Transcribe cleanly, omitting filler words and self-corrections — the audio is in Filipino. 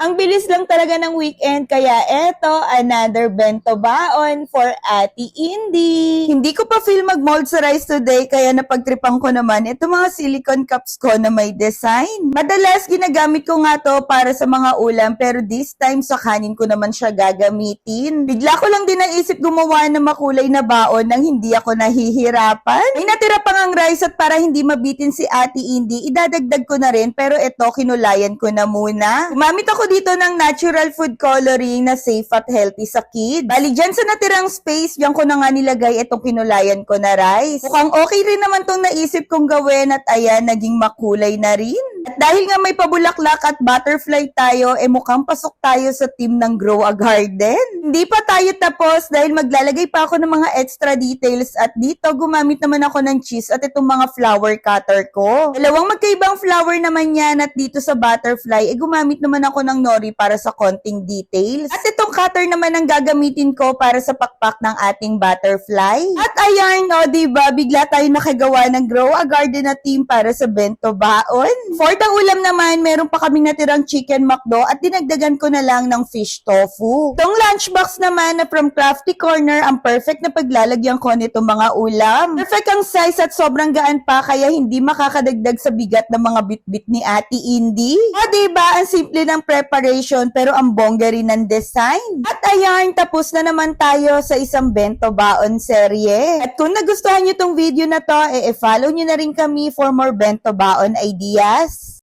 Ang bilis lang talaga ng weekend, kaya eto, another bento baon for Ate Indy. Hindi ko pa feel mag-moisturize today, kaya napagtripan ko naman ito mga silicone cups ko na may design. Madalas ginagamit ko nga to para sa mga ulam, pero this time sa kanin ko naman siya gagamitin. Bigla ko lang din naisip gumawa ng makulay na baon nang hindi ako nahihirapan. May natira pang ang rice at para hindi mabitin si Ate Indy, idadagdag ko na rin, pero ito kinulayan ko na muna. Gumamit ako dito ng natural food coloring na safe at healthy sa kids. Bali dyan sa natirang space, diyan ko na nga nilagay itong kinulayan ko na rice. Mukhang okay rin naman tong naisip kong gawin at ayan, naging makulay na rin. At dahil nga may pabulaklak at butterfly tayo, mukhang pasok tayo sa team ng Grow a Garden. Hindi pa tayo tapos dahil maglalagay pa ako ng mga extra details at dito gumamit naman ako ng cheese at itong mga flower cutter ko. Dalawang magkaibang flower naman yan at dito sa butterfly, gumamit naman ako ng nori para sa konting details. At itong cutter naman ang gagamitin ko para sa pakpak ng ating butterfly. At ayan, o diba, bigla tayo nakagawa ng Grow a Garden na team para sa bento baon. For the ulam naman, meron pa kaming natirang chicken McDo at dinagdagan ko na lang ng fish tofu. Itong lunchbox naman na from Crafty Corner, ang perfect na paglalagyan ko nito mga ulam. Perfect ang size at sobrang gaan pa kaya hindi makakadagdag sa bigat ng mga bitbit ni Ate Indy. O diba, ang simple ng preparation pero ang bongga rin ng design. At ayan, tapos na naman tayo sa isang bento baon serye. At kung nagustuhan nyo tong video na to, follow nyo na rin kami for more bento baon ideas.